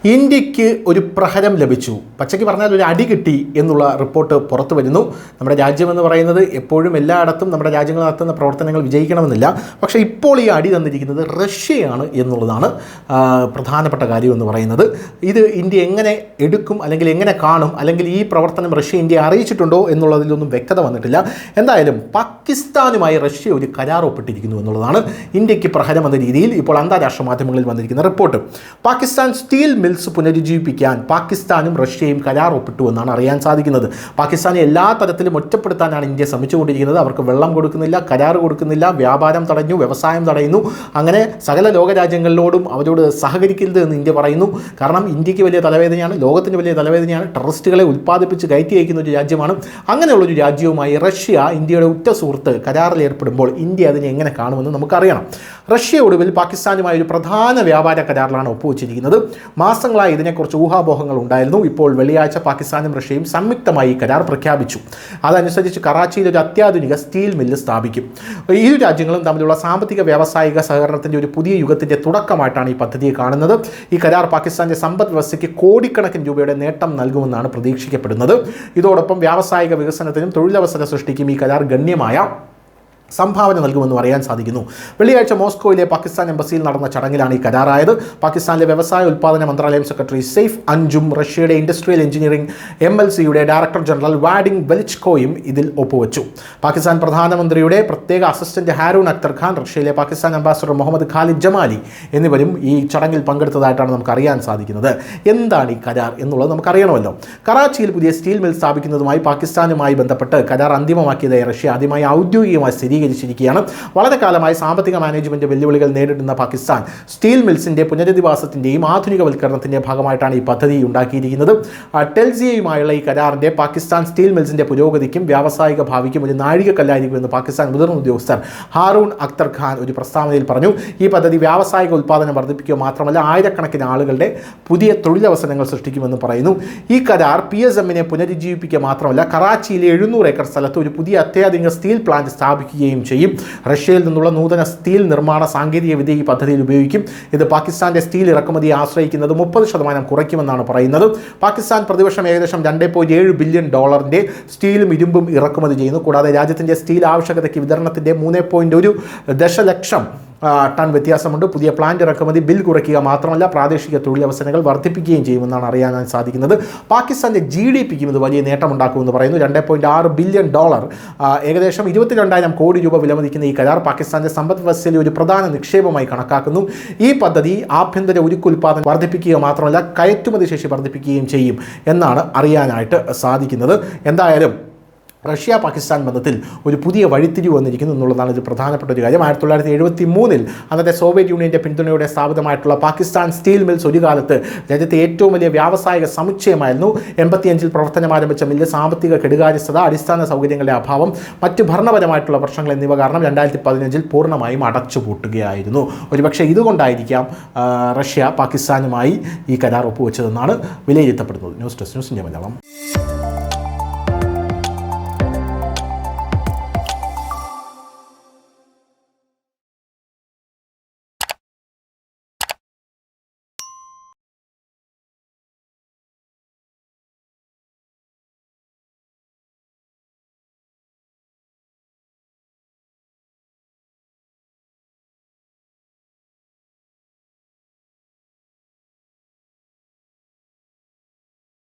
ഇന്ത്യക്ക് ഒരു പ്രഹരം ലഭിച്ചു, പച്ചയ്ക്ക് പറഞ്ഞാൽ ഒരു അടി കിട്ടി എന്നുള്ള റിപ്പോർട്ട് പുറത്തു വരുന്നു. നമ്മുടെ രാജ്യമെന്ന് പറയുന്നത് എപ്പോഴും എല്ലായിടത്തും നമ്മുടെ രാജ്യങ്ങൾ നടത്തുന്ന പ്രവർത്തനങ്ങൾ വിജയിക്കണമെന്നില്ല. പക്ഷേ ഇപ്പോൾ ഈ അടി തന്നിരിക്കുന്നത് റഷ്യയാണ് എന്നുള്ളതാണ് പ്രധാനപ്പെട്ട കാര്യം എന്ന് പറയുന്നത്. ഇത് ഇന്ത്യ എങ്ങനെ എടുക്കും, അല്ലെങ്കിൽ എങ്ങനെ കാണും, അല്ലെങ്കിൽ ഈ പ്രവർത്തനം റഷ്യ ഇന്ത്യയെ അറിയിച്ചിട്ടുണ്ടോ എന്നുള്ളതിലൊന്നും വ്യക്തത വന്നിട്ടില്ല. എന്തായാലും പാകിസ്ഥാനുമായി റഷ്യ ഒരു കരാർ ഒപ്പിട്ടിരിക്കുന്നു എന്നുള്ളതാണ് ഇന്ത്യക്ക് പ്രഹരം എന്ന രീതിയിൽ ഇപ്പോൾ അന്താരാഷ്ട്ര മാധ്യമങ്ങളിൽ വന്നിരിക്കുന്ന റിപ്പോർട്ട്. പാകിസ്ഥാൻ സ്റ്റീൽ മിൽസ് പുനരുജ്ജീവിപ്പിക്കാൻ പാകിസ്ഥാനും റഷ്യയും കരാർ ഒപ്പിട്ടു എന്നാണ് അറിയാൻ സാധിക്കുന്നത്. പാകിസ്ഥാനെ എല്ലാ തരത്തിലും ഒറ്റപ്പെടുത്താനാണ് ഇന്ത്യ ശ്രമിച്ചുകൊണ്ടിരിക്കുന്നത്. അവർക്ക് വെള്ളം കൊടുക്കുന്നില്ല, കരാർ കൊടുക്കുന്നില്ല, വ്യാപാരം തടഞ്ഞു, വ്യവസായം തടയുന്നു. അങ്ങനെ സകല ലോകരാജ്യങ്ങളിലോടും അവരോട് സഹകരിക്കരുത് എന്ന് ഇന്ത്യ പറയുന്നു. കാരണം ഇന്ത്യക്ക് വലിയ തലവേദനയാണ്, ലോകത്തിന് വലിയ തലവേദനയാണ്, ടെററിസ്റ്റുകളെ ഉൽപ്പാദിപ്പിച്ച് കയറ്റി അയക്കുന്ന ഒരു രാജ്യമാണ്. അങ്ങനെയുള്ളൊരു രാജ്യവുമായി റഷ്യ, ഇന്ത്യയുടെ ഉറ്റ സുഹൃത്ത്, കരാറിൽ ഏർപ്പെടുമ്പോൾ ഇന്ത്യ അതിനെ എങ്ങനെ കാണുമെന്ന് നമുക്കറിയണം. റഷ്യ ഒടുവിൽ പാകിസ്ഥാനുമായി ഒരു പ്രധാന വ്യാപാര കരാറിലാണ് ഒപ്പുവെച്ചിരിക്കുന്നത്. മാസങ്ങളായി ഇതിനെക്കുറിച്ച് ഊഹാപോഹങ്ങൾ ഉണ്ടായിരുന്നു. ഇപ്പോൾ വെള്ളിയാഴ്ച പാകിസ്ഥാനും റഷ്യയും സംയുക്തമായി കരാർ പ്രഖ്യാപിച്ചു. അതനുസരിച്ച് കറാച്ചിയിൽ ഒരു അത്യാധുനിക സ്റ്റീൽ മില്ല് സ്ഥാപിക്കും. ഇരു രാജ്യങ്ങളും തമ്മിലുള്ള സാമ്പത്തിക വ്യാവസായിക സഹകരണത്തിൻ്റെ ഒരു പുതിയ യുഗത്തിൻ്റെ തുടക്കമായിട്ടാണ് ഈ പദ്ധതിയെ കാണുന്നത്. ഈ കരാർ പാകിസ്ഥാൻ്റെ സമ്പദ് വ്യവസ്ഥയ്ക്ക് കോടിക്കണക്കിന് രൂപയുടെ നേട്ടം നൽകുമെന്നാണ് പ്രതീക്ഷിക്കപ്പെടുന്നത്. ഇതോടൊപ്പം വ്യാവസായിക വികസനത്തിനും തൊഴിലവസര സൃഷ്ടിക്കും ഈ കരാർ ഗണ്യമായ സംഭാവന നൽകുമെന്നും അറിയാൻ സാധിക്കുന്നു. വെള്ളിയാഴ്ച മോസ്കോയിലെ പാകിസ്ഥാൻ എംബസിയിൽ നടന്ന ചടങ്ങിലാണ് ഈ കരാറായത്. പാകിസ്ഥാനിലെ വ്യവസായ ഉൽപ്പാദന മന്ത്രാലയം സെക്രട്ടറി സെയ്ഫ് അഞ്ജും റഷ്യയുടെ ഇൻഡസ്ട്രിയൽ എഞ്ചിനീയറിംഗ് MLCയുടെ ഡയറക്ടർ ജനറൽ വാഡിംഗ് വെലിച്ച്കോയും ഇതിൽ ഒപ്പുവെച്ചു. പാകിസ്ഥാൻ പ്രധാനമന്ത്രിയുടെ പ്രത്യേക അസിസ്റ്റന്റ് ഹാരൂൺ അക്തർ ഖാൻ, റഷ്യയിലെ പാകിസ്ഥാൻ അംബാസഡർ മുഹമ്മദ് ഖാലിദ് ജമാലി എന്നിവരും ഈ ചടങ്ങിൽ പങ്കെടുത്തതായിട്ടാണ് നമുക്ക് അറിയാൻ സാധിക്കുന്നത്. എന്താണ് ഈ കരാർ എന്നുള്ളത് നമുക്കറിയണമല്ലോ. കറാച്ചിയിൽ പുതിയ സ്റ്റീൽ മിൽ സ്ഥാപിക്കുന്നതുമായി പാകിസ്ഥാനുമായി ബന്ധപ്പെട്ട് കരാർ അന്തിമമാക്കിയതായി റഷ്യ ആദ്യമായി ഔദ്യോഗികമായി സ്ഥിരീകരിച്ചിരിക്കുകയാണ്. വളരെ കാലമായി സാമ്പത്തിക മാനേജ്മെന്റ് വെല്ലുവിളികൾ നേരിടുന്ന പാകിസ്ഥാൻ സ്റ്റീൽ മിൽസിന്റെ പുനരധിവാസത്തിന്റെയും ആധുനികവൽക്കരണത്തിന്റെ ഭാഗമായിട്ടാണ് ഈ പദ്ധതി ഉണ്ടാക്കിയിരിക്കുന്നത്. ടെൽസിയയുമായുള്ള ഈ കരാറിന്റെ പാകിസ്ഥാൻ സ്റ്റീൽ മിൽസിന്റെ പുരോഗതിക്കും വ്യാവസായിക ഭാവിക്കും ഒരു നാഴികക്കല്ലായിരിക്കുമെന്ന് പാകിസ്ഥാൻ മുതിർന്ന ഉദ്യോഗസ്ഥർ ഹാറൂൺ അക്തർ ഖാൻ ഒരു പ്രസ്താവനയിൽ പറഞ്ഞു. ഈ പദ്ധതി വ്യാവസായിക ഉൽപ്പാദനം വർദ്ധിപ്പിക്കുക മാത്രമല്ല ആയിരക്കണക്കിന് ആളുകളുടെ പുതിയ തൊഴിലവസരങ്ങൾ സൃഷ്ടിക്കുമെന്ന് പറയുന്നു. ഈ കരാർ PSMനെ പുനരുജ്ജീവിപ്പിക്കുക മാത്രമല്ല കറാച്ചിയിലെ 700 ഏക്കർ സ്ഥലത്ത് ഒരു പുതിയ അത്യാധുനിക സ്റ്റീൽ പ്ലാന്റ് സ്ഥാപിക്കുകയും ചെയ്യും. റഷ്യയിൽ നിന്നുള്ള നൂതന സ്റ്റീൽ നിർമ്മാണ സാങ്കേതിക വിദ്യ ഈ പദ്ധതിയിൽ ഉപയോഗിക്കും. ഇത് പാകിസ്ഥാന്റെ സ്റ്റീൽ ഇറക്കുമതിയെ ആശ്രയിക്കുന്നത് 30% കുറയ്ക്കുമെന്നാണ് പറയുന്നത്. പാകിസ്ഥാൻ പ്രതിവർഷം ഏകദേശം $2.7 ബില്യൺ സ്റ്റീലും ഇരുമ്പും ഇറക്കുമതി ചെയ്യുന്നു. കൂടാതെ രാജ്യത്തിന്റെ സ്റ്റീൽ ആവശ്യകതയ്ക്ക് വിതരണത്തിന്റെ 3.1 ദശലക്ഷം ടൺ വ്യത്യാസമുണ്ട്. പുതിയ പ്ലാന്റ് ഇറക്കുമതി ബിൽ കുറയ്ക്കുക മാത്രമല്ല പ്രാദേശിക തൊഴിലവസരങ്ങൾ വർദ്ധിപ്പിക്കുകയും ചെയ്യുമെന്നാണ് അറിയാൻ സാധിക്കുന്നത്. പാകിസ്ഥാന്റെ GDPക്കും ഇത് വലിയ നേട്ടമുണ്ടാക്കുമെന്ന് പറയുന്നു. $2.6 ബില്യൺ, ഏകദേശം 22,000 കോടി രൂപ വിലമതിക്കുന്ന ഈ കരാർ പാകിസ്ഥാന്റെ സമ്പദ് വ്യവസ്ഥയിലെ ഒരു പ്രധാന നിക്ഷേപമായി കണക്കാക്കുന്നു. ഈ പദ്ധതി ആഭ്യന്തര ഉരുക്കുൽപാദനം വർദ്ധിപ്പിക്കുക മാത്രമല്ല കയറ്റുമതി ശേഷി വർദ്ധിപ്പിക്കുകയും ചെയ്യും എന്നാണ് അറിയാനായിട്ട് സാധിക്കുന്നത്. എന്തായാലും റഷ്യ പാകിസ്ഥാൻ ബന്ധത്തിൽ ഒരു പുതിയ വഴിത്തിരിവ് വന്നിരിക്കുന്നു എന്നുള്ളതാണ് ഇത് പ്രധാനപ്പെട്ട ഒരു കാര്യം. 1973 അന്നത്തെ സോവിയറ്റ് യൂണിയൻ്റെ പിന്തുണയോടെ സ്ഥാപിതമായിട്ടുള്ള പാകിസ്ഥാൻ സ്റ്റീൽ മിൽസ് ഒരു കാലത്ത് രാജ്യത്തെ ഏറ്റവും വലിയ വ്യാവസായിക സമുച്ചയമായിരുന്നു. 85 പ്രവർത്തനം ആരംഭിച്ച മില്ല് സാമ്പത്തിക കെടുകാര്യസ്ഥത, അടിസ്ഥാന സൗകര്യങ്ങളുടെ അഭാവം, മറ്റ് ഭരണപരമായിട്ടുള്ള പ്രശ്നങ്ങൾ എന്നിവ കാരണം 2015 പൂർണ്ണമായും അടച്ചുപൂട്ടുകയായിരുന്നു. ഒരുപക്ഷെ ഇതുകൊണ്ടായിരിക്കാം റഷ്യ പാകിസ്ഥാനുമായി ഈ കരാർ ഒപ്പുവെച്ചതെന്നാണ് വിലയിരുത്തപ്പെടുന്നത്. News desk, news India Malayalam.